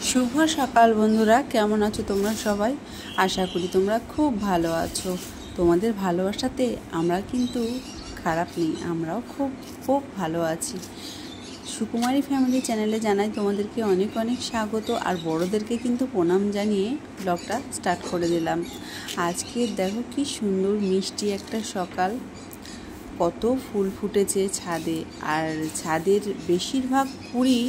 শুভ সকাল বন্ধুরা, কেমন আছো তোমরা সবাই? আশা করি তোমরা খুব ভালো আছো। তোমাদের ভালোবাসাতে আমরা কিন্তু খারাপ নেই, আমরাও খুব খুব ভালো আছি। সুকুমারী ফ্যামিলি চ্যানেলে জানাই তোমাদেরকে অনেক অনেক স্বাগত, আর বড়োদেরকে কিন্তু প্রণাম জানিয়ে ব্লগটা স্টার্ট করে দিলাম। আজকে দেখো কি সুন্দর মিষ্টি একটা সকাল, কত ফুল ফুটেছে ছাদে, আর ছাদের বেশিরভাগ কুড়ি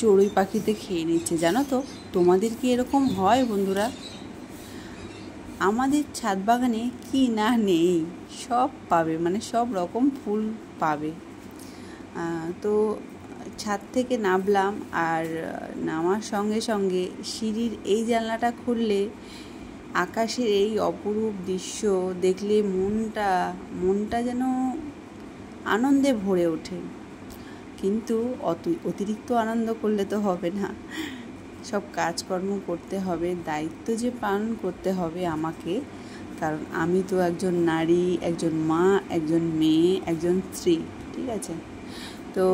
চড়ুই পাখিতে খেয়ে নিচ্ছে, জানো তো? তোমাদের কি এরকম হয় বন্ধুরা? আমাদের ছাদ বাগানে কি না নেই, সব পাবে, মানে সব রকম ফুল পাবে। তো ছাদ থেকে নামলাম, আর নামার সঙ্গে সঙ্গে সিঁড়ির এই জানলাটা খুললে আকাশের এই অপরূপ দৃশ্য দেখলে মনটা যেন আনন্দে ভরে ওঠে। কিন্তু অতিরিক্ত আনন্দ করলে তো হবে না, সব কাজকর্ম করতে হবে, দায়িত্ব যে পালন করতে হবে আমাকে, কারণ আমি তো একজন নারী, একজন মা, একজন মেয়ে, একজন স্ত্রী, ঠিক আছে? তো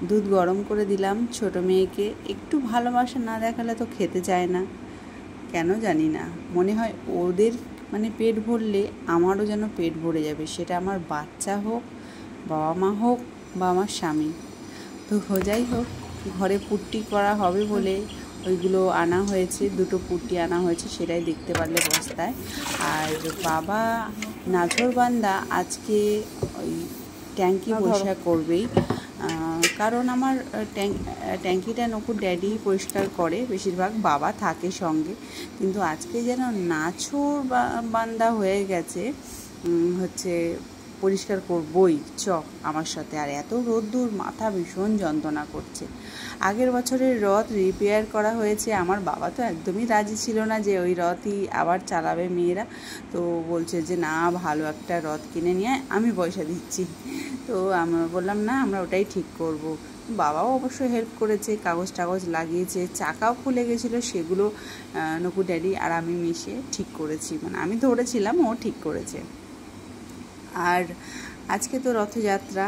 দুধ গরম করে দিলাম ছোট মেয়েকে। একটু ভালোবাসা না দেখালে তো খেতে চায় না, কেন জানি না। মনে হয় ওদের মানে পেট ভরলে আমারও যেন পেট ভরে যাবে, সেটা আমার বাচ্চা হোক, বাবা মা হোক, বা আমার স্বামী। তো যাই হোক, ঘরে পুট্টি করা হবে বলে ওইগুলো আনা হয়েছে, দুটো পুট্টি আনা হয়েছে, সেটাই দেখতে পারলে বস্তায়। আর বাবা নাঝরবান্দা আজকে ওই ট্যাঙ্কি পরিষ্কার করবেই, কারণ আমার ট্যাঙ্কিটা নকুর ড্যাডি পরিষ্কার করে, বেশিরভাগ বাবা থাকে সঙ্গে, কিন্তু আজকে যেন নাছর বান্দা হয়ে গেছে, হচ্ছে পরিষ্কার করবই চ আমার সাথে। আর এত রোদ্দুর, মাথা ভীষণ যন্ত্রণা করছে। আগের বছরের রথ রিপেয়ার করা হয়েছে, আমার বাবা তো একদমই রাজি ছিল না যে ওই রথই আবার চালাবে মেয়েরা, তো বলছে যে না, ভালো একটা রথ কিনে নিয়ে আমি পয়সা দিচ্ছি। তো আমরা বললাম না, আমরা ওটাই ঠিক করব। বাবাও অবশ্যই হেল্প করেছে, কাগজ টাগজ লাগিয়েছে, চাকাও খুলে গেছিলো, সেগুলো নকু ড্যাডি আর আমি মিশে ঠিক করেছি, মানে আমি ধরেছিলাম, ও ঠিক করেছে। আর আজকে তো রথযাত্রা,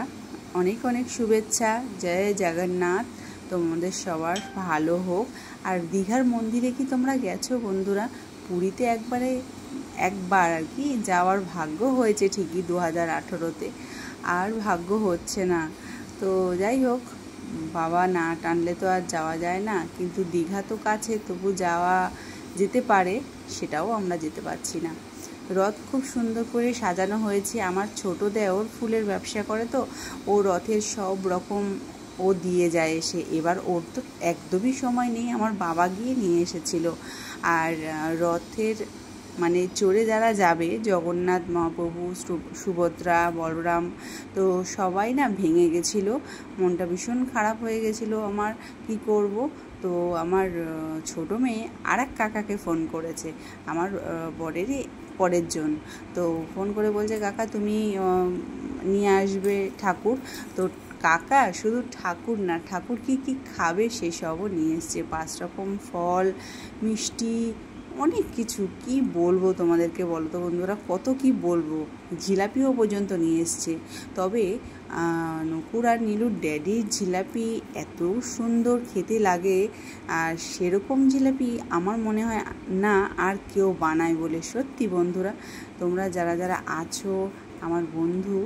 অনেক অনেক শুভেচ্ছা। জয় জগন্নাথ, তোমাদের সবার ভালো হোক। আর দীঘার মন্দিরে কি তোমরা গেছো বন্ধুরা? পুরীতে একবার আর কি যাওয়ার ভাগ্য হয়েছে ঠিকই 2018-তে, আর ভাগ্য হচ্ছে না। তো যাই হোক, বাবা না টানলে তো আর যাওয়া যায় না, কিন্তু দীঘা তো কাছে, তবু যাওয়া যেতে পারে, সেটাও আমরা যেতে পারছি না। রথ খুব সুন্দর করে সাজানো হয়েছে। আমার ছোটো দেওর ফুলের ব্যবসা করে, তো ও রথের সব রকম ও দিয়ে যায় এসে। এবার ওর তো একদমই সময় নেই, আমার বাবা গিয়ে নিয়ে এসেছিল। আর রথের মানে চড়ে যারা যাবে, জগন্নাথ মহাপ্রভু, সুভদ্রা, বলরাম, তো সবাই না ভেঙে গেছিলো, মনটা ভীষণ খারাপ হয়ে গেছিলো আমার। কি করব? তো আমার ছোটো মেয়ে আর এক কাকাকে ফোন করেছে, আমার বরেরই পরের জন। তো ফোন করে বলছে, কাকা তুমি নিয়ে আসবে ঠাকুর। তো কাকা শুধু ঠাকুর না, ঠাকুর কি কি খাবে সেসবও নিয়ে এসছে, 5 রকম ফল, মিষ্টি, অনেক কিছু। কি বলবো তোমাদেরকে, বলো তো বন্ধুরা, কত কি বলবো। জিলাপিও পর্যন্ত নিয়ে এসছে। তবে নকুর আর নীলুর ড্যাডির জিলাপি এত সুন্দর খেতে লাগে, আর সেরকম জিলাপি আমার মনে হয় না আর কেউ বানায় বলে। সত্যি বন্ধুরা, তোমরা যারা যারা আছো আমার বন্ধু,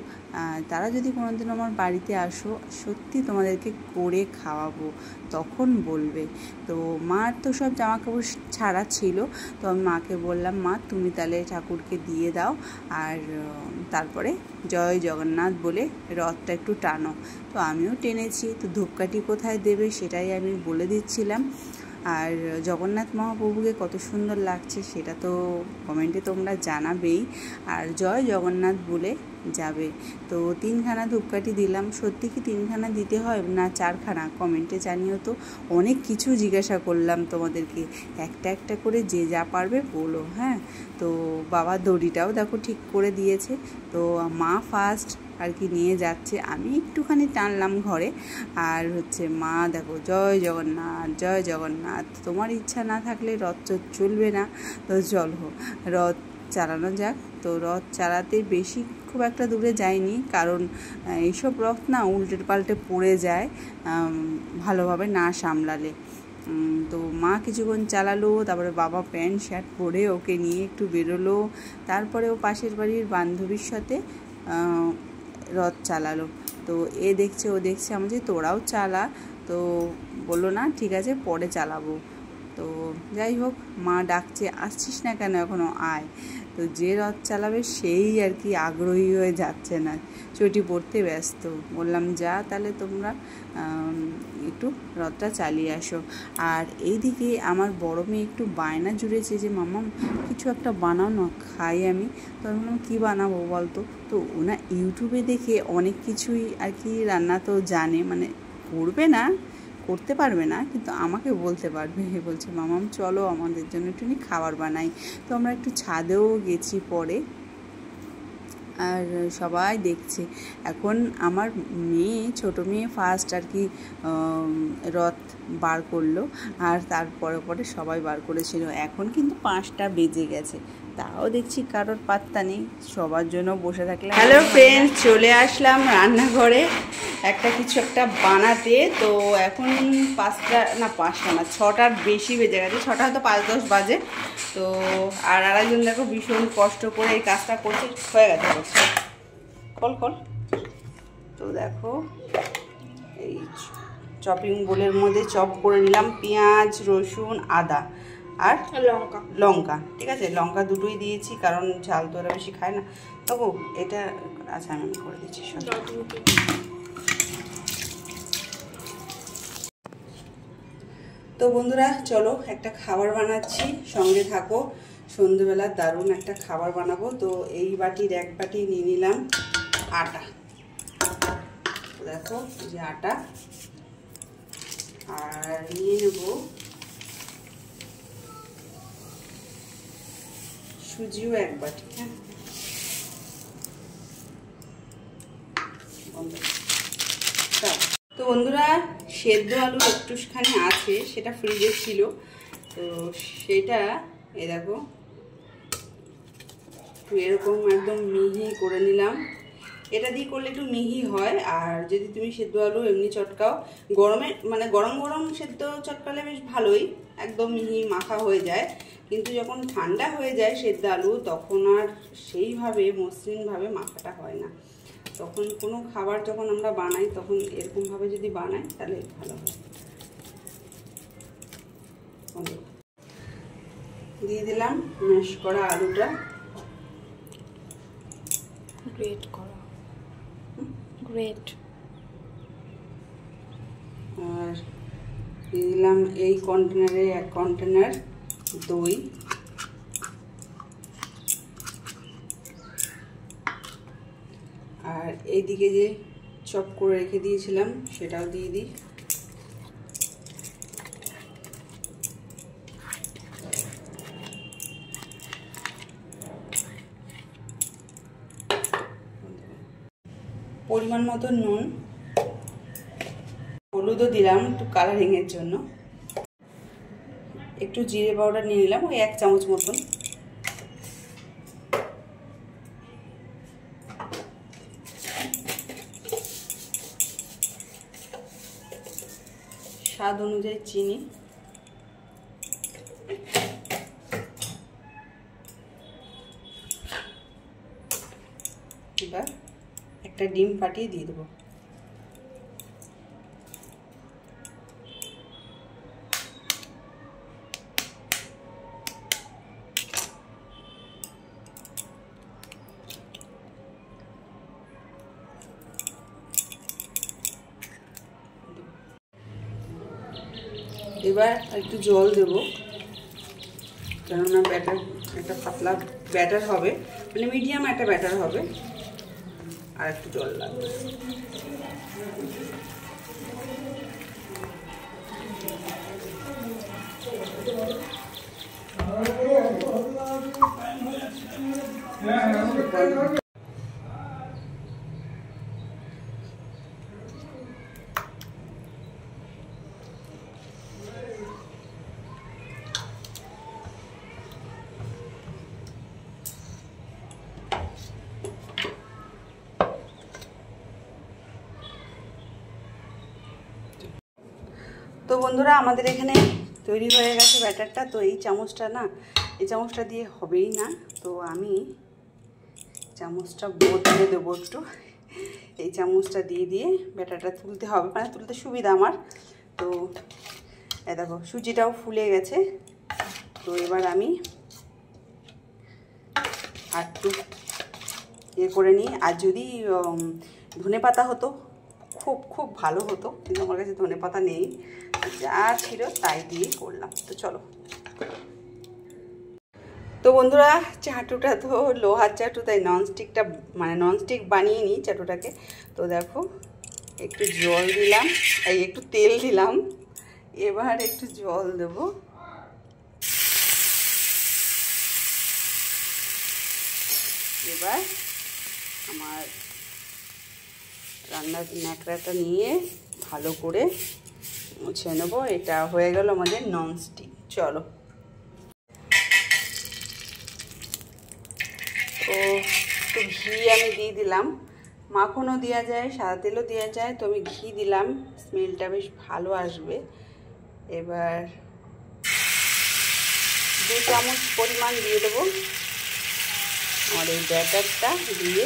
তারা যদি কোনোদিন আমার বাড়িতে আসো, সত্যি তোমাদেরকে করে খাওয়াবো, তখন বলবে। তো মার তো সব জামা কাপড় ছাড়া ছিল, তো আমি মাকে বললাম, মা তুমি তাহলে ঠাকুরকে দিয়ে দাও, আর তারপরে জয় জগন্নাথ বলে রথটা একটু টানো। তো আমিও টেনেছি। তো ধূপকাঠি কোথায় দেবে সেটাই আমি বলে দিচ্ছিলাম। আর জগন্নাথ মহাপ্রভুকে কত সুন্দর লাগছে সেটা তো কমেন্টে তোমরা জানাবেই, আর জয় জগন্নাথ বলে যাবে। তো 3খানা ধূপকাঠি দিলাম। সত্যি কি 3খানা দিতে হয় না 4খানা? কমেন্টে জানিও তো। অনেক কিছু জিজ্ঞাসা করলাম তোমাদেরকে, একটা একটা করে যে যা পারবে বলো, হ্যাঁ? তো বাবা দড়িটাও দেখো ঠিক করে দিয়েছে। তো মা ফার্স্ট আর কি নিয়ে যাচ্ছে, আমি একটুখানি টানলাম ঘরে, আর হচ্ছে মা দেখো জয় জগন্নাথ জয় জগন্নাথ। তোমার ইচ্ছা না থাকলে রথ চলবে না, তো চলো, রথ চালানো যাক। তো রথ চালাতে বেশি খুব একটা দূরে যায়নি, কারণ এইসব রথ না উল্টে পাল্টে পড়ে যায় ভালোভাবে না সামলালে। তো মা কিছুক্ষণ চালালো, তারপরে বাবা প্যান্ট শার্ট পরে ওকে নিয়ে একটু বেরোলো, তারপরে ও পাশের বাড়ির বান্ধবীর সাথে রথ চালালো। তো ও দেখছে আমি যে তোরাও চালা, তো বললো না ঠিক আছে পরে চালাবো। তো যাই হোক, মা ডাকছে আসছিস না কেন এখনও, আয়। তো যে রথ চালাবে সেই আর কি আগ্রহী হয়ে যাচ্ছে না, চটি পড়তে ব্যস্ত। বললাম যা তাহলে তোমরা একটু রথটা চালিয়ে আসো। আর এইদিকে আমার বড় মেয়ে একটু বায়না জুড়েছে যে মামা কিছু একটা বানাও না, খাই আমি। তো আমি বললাম কী বানাবো বলতো। তো ওনা ইউটিউবে দেখে অনেক কিছুই আর কি রান্না তো জানে, মানে করতে পারবে না, কিন্তু আমাকে বলতে পারবে। বলছে মামাম চলো আমাদের জন্য একটুখানি খাবার বানাই। তো আমরা একটু ছাদেও গেছি পরে, আর সবাই দেখছে। এখন আমার ছোটো মেয়ে ফার্স্ট আর কি রথ বার করলো, আর তারপরে পরে সবাই বার করেছিল। এখন কিন্তু 5টা বেজে গেছে, তাও দেখছি কারোর পাত্তা নেই, সবার জন্য বসে থাকলাম। হ্যালো ফ্রেন্ডস, চলে আসলাম রান্নাঘরে কিছু একটা বানাতে। তো এখন 6টার বেশি বেজে গেছে, 6টা হয়তো 5-10 বাজে। তো আর আরেকজন দেখো ভীষণ কষ্ট করে এই কাজটা করছে, হয়ে গেছে কল। তো দেখো এই চপিং বোলের মধ্যে চপ করে নিলাম পেঁয়াজ, রসুন, আদা আর লঙ্কা। ঠিক আছে, লঙ্কা দুটোই দিয়েছি, কারণ ঝাল তো ওরা বেশি খায় না। তবু এটা আচ্ছা আমি করে দিচ্ছি। তো বন্ধুরা চলো একটা খাবার বানাচ্ছি, সঙ্গে থাকো। সন্ধ্যেবেলা দারুণ একটা খাবার বানাবো। তো এই বাটির 1 বাটি নিয়ে নিলাম আটা। দেখো যে আটা, আর নিয়ে নেব সুজিও 1 বাটি। হ্যাঁ, তো বন্ধুরা সেদ্ধ আলু একটুখানি আছে, সেটা ফ্রিজে ছিল, তো সেটা এই দেখো একটু এরকম একদম মিহি করে নিলাম। এটা দিয়ে করলে একটু মিহি হয়, আর যদি তুমি সেদ্ধ আলু এমনি চটকাও গরমে, মানে গরম গরম সেদ্ধ চটকালে বেশ ভালোই একদম মিহি মাখা হয়ে যায়। কিন্তু যখন ঠান্ডা হয়ে যায় সেদ্ধ আলু, তখন আর সেইভাবে মসৃণভাবে মাখাটা হয় না। তখন কোনো খাবার যখন আমরা বানাই, তখন এরকমভাবে যদি বানাই তাহলে ভালো হয়। দিয়ে দিলাম ম্যাশ করা আলুটা, গ্রেট। আর দিয়ে দিলাম এই কন্টেনারে 1 কন্টেনার দই, আর এইদিকে যে চপ করে রেখে দিয়েছিলাম সেটাও দিয়ে দিই। পরিমাণ মতো নুন, হলুদও দিলাম একটু কালারিংয়ের জন্য, একটু জিরে পাউডার নিয়ে নিলাম ওই 1 চামচ মতন, স্বাদ অনুযায়ী চিনি, এবার একটা ডিম ফাটিয়ে দিয়ে দেবো। এবার একটু জল দেব, কেননা ব্যাটার একটা পাতলা ব্যাটার হবে, মানে মিডিয়াম একটা ব্যাটার হবে, আর একটু জল লাগবে। তো বন্ধুরা আমাদের এখানে তৈরি হয়ে গেছে ব্যাটারটা। তো এই চামচটা না, এই চামচটা দিয়ে হবেই না, তো আমি চামচটা বদলে দেবো একটু। এই চামচটা দিয়ে দিয়ে ব্যাটারটা তুলতে হবে, মানে তুলতে সুবিধা আমার। তো এই দেখো সুজিটাও ফুলে গেছে। তো এবার আমি একটু ইয়ে করে নিই। আর যদি ধনেপাতা হতো খুব খুব ভালো হতো, কিন্তু আমার কাছে ধনেপাতা নেই, যা ছিল তাই দিয়ে করলাম। তো চলো। তো বন্ধুরা চাটুটা তো লোহার চাটু, তাই ননস্টিকটা মানে ননস্টিক বানিয়ে নিই চাটুটাকে। তো দেখো একটু জল দিলাম, এই একটু তেল দিলাম, এবার একটু জল দেব। এবার আমার রান্নার ন্যাকড়াটা নিয়ে ভালো করে মুছে নেবো। এটা হয়ে গেল আমাদের ননস্টিক। চলো। তো একটু ঘি আমি দিয়ে দিলাম, মাখনও দেওয়া যায়, সাদা তেলও দেওয়া যায়, তো আমি ঘি দিলাম, স্মেলটা বেশ ভালো আসবে। এবার 2 চামচ পরিমাণ দিয়ে দেবো আমার এই ব্যাটারটা, দিয়ে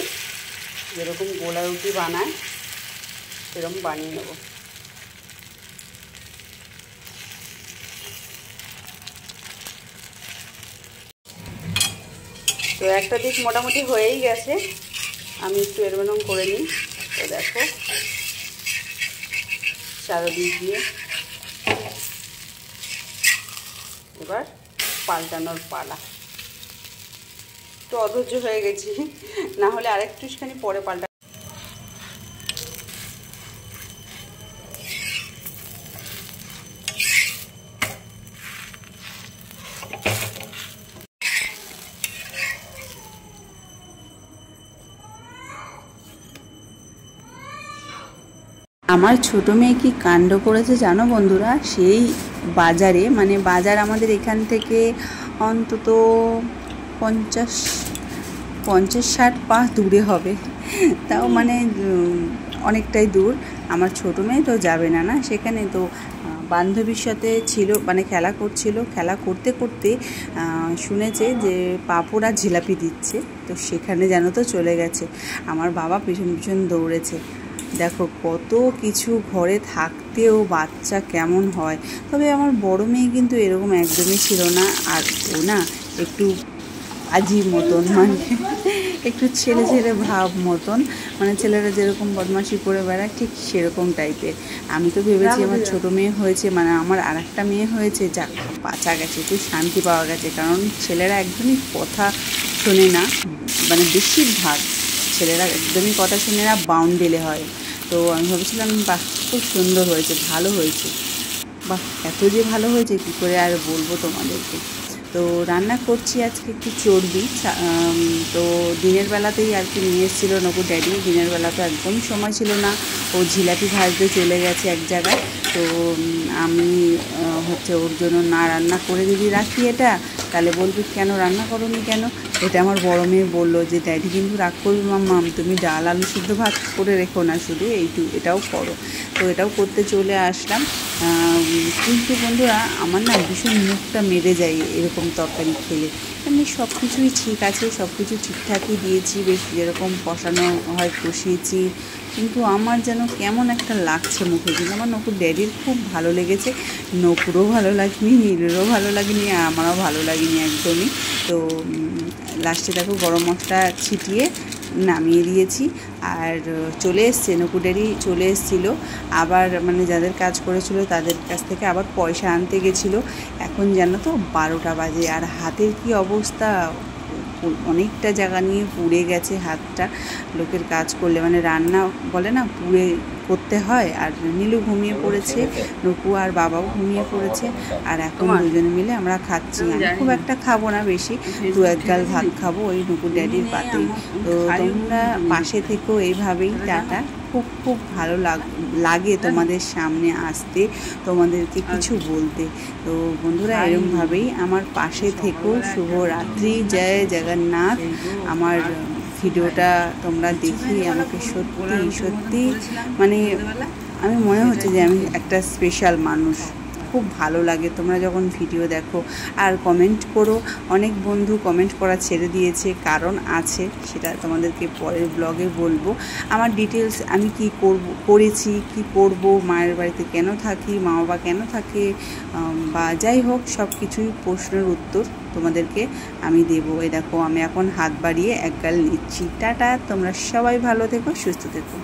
যেরকম গোলা রুটি বানায় সেরকম বানিয়ে নেব। তো একটা দিক মোটামুটি হয়েই গেছে, আমি একটু এরকম করে নিই। তো দেখো চারদিক দিয়ে এবার পাল্টানোর পালা। একটু অধৈর্য হয়ে গেছি, না হলে আরেকটুখানি পরে পাল্টা। আমার ছোটো মেয়ে কি কাণ্ড করেছে জানো বন্ধুরা, সেই বাজারে, মানে বাজার আমাদের এখান থেকে অন্তত 50-60 পা দূরে হবে, তাও মানে অনেকটাই দূর। আমার ছোটো মেয়ে তো যাবে না সেখানে। তো বান্ধবীর সাথে ছিল, মানে খেলা করছিল, খেলা করতে করতে শুনেছে যে পাঁপড় আর জিলাপি দিচ্ছে, তো সেখানে যেন তো চলে গেছে। আমার বাবা পিছন পিছন দৌড়েছে। দেখো কত কিছু ঘরে থাকতেও বাচ্চা কেমন হয়। তবে আমার বড় মেয়ে কিন্তু এরকম একদমই ছিল না। আর ও না একটু আজীব মতন, মানে একটু ছেলে ছেলে ভাব মতন, মানে ছেলেরা যেরকম বদমাশি করে বেড়ায় ঠিক সেরকম টাইপের। আমি তো ভেবেছি আমার ছোটো মেয়ে হয়েছে, মানে আমার আর একটা মেয়ে হয়েছে, যা বাঁচা গেছে, একটু শান্তি পাওয়া গেছে। কারণ ছেলেরা একদমই কথা শোনে না, মানে বেশিরভাগ ছেলেরা একদমই কথা শুনে না, বাউন্ডেলে হয়। তো আমি ভাবছিলাম বাহ খুব সুন্দর হয়েছে, ভালো হয়েছে, বাহ এত যে ভালো হয়েছে কী করে আর বলবো তোমাদেরকে। তো রান্না করছি আজকে একটু চর্বি। তো দিনের বেলাতেই আর কি নিয়ে এসেছিলো নকুর ড্যাডি। দিনের বেলা তো একদম সময় ছিল না, ও জিলাপি ভাজতে চলে গেছে এক জায়গায়। তো আমি হচ্ছে ওর জন্য না রান্না করে যদি রাখি এটা, তাহলে বলবি কেন রান্না করোনি কেন। এটা আমার বড় মেয়ে বললো যে ড্যাডি কিন্তু রাগ করবি মাম্মাম, তুমি ডাল আলু সিদ্ধ ভাত করে রেখো না, শুধু এটাও করো। তো এটাও করতে চলে আসলাম। কিন্তু বন্ধুরা আমার না ভীষণ মুখটা মেরে যায় এরকম তরকারি খেলে। এমনি সব কিছুই ঠিক আছে, সব কিছু ঠিকঠাকই দিয়েছি, বেশ যেরকম কষানো হয় কষিয়েছি, কিন্তু আমার যেন কেমন একটা লাগছে মুখে। কিন্তু আমার নকুর ড্যাডির খুব ভালো লেগেছে, নকুরও ভালো লাগেনি, নীলেরও ভালো লাগেনি, আমারও ভালো লাগেনি একদমই। তো লাস্টে দেখো গরম মশলা ছিটিয়ে নামিয়ে দিয়েছি। আর চলে এসছে নকুর ড্যাডি, চলে এসেছিলো আবার, মানে যাদের কাজ করেছিল তাদের কাছ থেকে আবার পয়সা আনতে গেছিলো। এখন জানো তো 12টা বাজে, আর হাতের কি অবস্থা, অনেকটা জায়গা নিয়ে পুড়ে গেছে হাতটা। লোকের কাজ করলে মানে রান্না বলে না পুড়ে করতে হয়। আর নীলু ঘুমিয়ে পড়েছে, নকু আর বাবাও ঘুমিয়ে পড়েছে। আর এখন দুজনে মিলে আমরা খাচ্ছি। আমি খুব একটা খাবো না, বেশি 2-1 গাল ভাত খাবো ওই নকুর ড্যাডির পাতেই। তো তোমরা পাশে থেকেও এইভাবেই। টাটা। খুব খুব ভালো লাগে তোমাদের সামনে আসতে, তোমাদেরকে কিছু বলতে। তো বন্ধুরা এরকমভাবেই আমার পাশে থেকেও। শুভরাত্রি, জয় জগন্নাথ। আমার ভিডিওটা তোমরা দেখি আমাকে সত্যি সত্যি মানে আমি মনে হচ্ছে যে আমি একটা স্পেশাল মানুষ। খুব ভালো লাগে তোমরা যখন ভিডিও দেখো। আর কমেন্ট করো, অনেক বন্ধু কমেন্ট করা ছেড়ে দিয়েছে, কারণ আছে, সেটা তোমাদেরকে পরের ব্লগে বলবো। আমার ডিটেলস আমি কি করেছি, কি করব, মায়ের বাড়িতে কেন থাকি, মা বাবা কেন থাকে, বা যাই হোক সব কিছুই প্রশ্নের উত্তর তোমাদেরকে আমি দেবো। এই দেখো আমি এখন হাত বাড়িয়ে এক গাল নিচ্ছি। টাটা, তোমরা সবাই ভালো থেকো, সুস্থ থেকো।